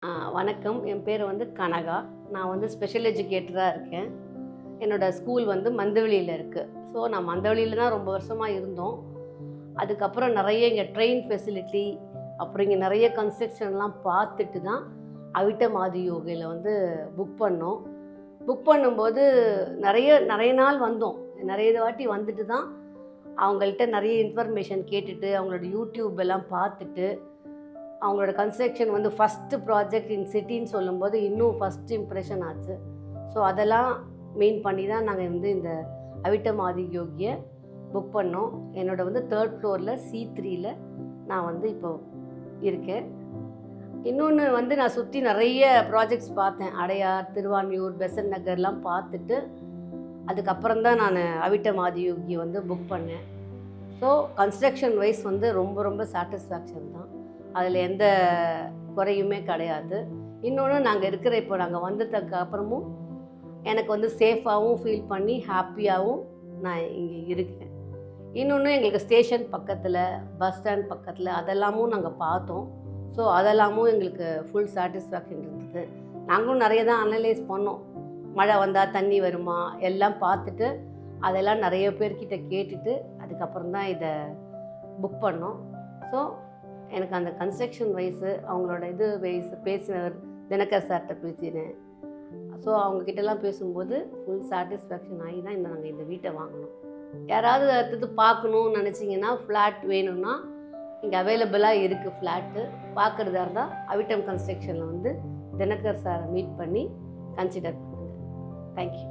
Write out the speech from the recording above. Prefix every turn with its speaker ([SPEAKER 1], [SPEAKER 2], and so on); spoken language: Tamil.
[SPEAKER 1] வணக்கம். என் பேர் வந்து கனகா. நான் வந்து ஸ்பெஷல் எஜுகேட்டராக இருக்கேன். என்னோடய ஸ்கூல் வந்து மந்தவெளியில் இருக்குது. ஸோ நான் மந்தவெளியில் தான் ரொம்ப வருஷமாக இருந்தோம். அதுக்கப்புறம் நிறைய இங்கே ட்ரெயின் ஃபெசிலிட்டி, அப்புறம் இங்கே நிறைய கன்ஸ்ட்ரக்ஷன்லாம் பார்த்துட்டு தான் அவிட்டம் ஆதியோகியில் வந்து புக் பண்ணோம். புக் பண்ணும்போது நிறைய நிறைய நாள் வந்தோம். நிறைய வாட்டி வந்துட்டு தான் அவங்கள்ட்ட நிறைய இன்ஃபர்மேஷன் கேட்டுட்டு, அவங்களோட யூடியூப் எல்லாம் பார்த்துட்டு, அவங்களோட கன்ஸ்ட்ரக்ஷன் வந்து ஃபஸ்ட்டு ப்ராஜெக்ட் இன் சிட்டின்னு சொல்லும்போது இன்னும் ஃபஸ்ட் இம்ப்ரெஷன் ஆச்சு. ஸோ அதெல்லாம் மெயின் பண்ணி தான் நாங்கள் வந்து இந்த அவிட்டம் ஆதியோகியை புக் பண்ணோம். என்னோட வந்து 3rd ஃப்ளோரில் C3ல நான் வந்து இப்போ இருக்கேன். இன்னொன்று வந்து நான் சுற்றி நிறைய ப்ராஜெக்ட்ஸ் பார்த்தேன். அடையார், திருவான்மியூர், பெசன்ட் நகர்லாம் பார்த்துட்டு அதுக்கப்புறம் தான் நான் அவிட்டம் ஆதியோகியை வந்து புக் பண்ணேன். ஸோ கன்ஸ்ட்ரக்ஷன் வைஸ் வந்து ரொம்ப ரொம்ப சாட்டிஸ்ஃபேக்ஷன் தான். அதில் எந்த குறையுமே கிடையாது. இன்னொன்று இப்போ நாங்கள் வந்ததுக்கு அப்புறமும் எனக்கு வந்து சேஃபாகவும் ஃபீல் பண்ணி ஹாப்பியாகவும் நான் இங்கே இருக்கேன். இன்னொன்று எங்களுக்கு ஸ்டேஷன் பக்கத்தில், பஸ் ஸ்டாண்ட் பக்கத்தில் அதெல்லாமும் நாங்கள் பார்த்தோம். ஸோ அதெல்லாமும் எங்களுக்கு ஃபுல் சாட்டிஸ்ஃபேக்ஷன் இருந்தது. நாங்களும் நிறைய தான் அனலைஸ் பண்ணோம். மழை வந்தால் தண்ணி வருமா எல்லாம் பார்த்துட்டு அதெல்லாம் நிறைய பேர்கிட்ட கேட்டுட்டு அதுக்கப்புறம் தான் இதை புக் பண்ணோம். ஸோ எனக்கு அந்த கன்ஸ்ட்ரக்ஷன் வைஸு அவங்களோட இது வைஸ் பேசினவர் தினகர் சார்கிட்ட பேசினேன். ஸோ அவங்கக்கிட்டலாம் பேசும்போது ஃபுல் சாட்டிஸ்ஃபேக்ஷன் ஆகி தான் நாங்கள் இந்த வீட்டை வாங்கினோம். யாராவது அடுத்தது பார்க்கணுன்னு நினச்சிங்கன்னா ஃப்ளாட் வேணும்னா இங்கே அவைலபிளாக இருக்குது ஃப்ளாட்டு. பார்க்குறதா இருந்தால் அவிட்டம் கன்ஸ்ட்ரக்ஷனில் வந்து தினகர் சாரை மீட் பண்ணி கன்சிடர் பண்ணுங்கள். தேங்க்யூ.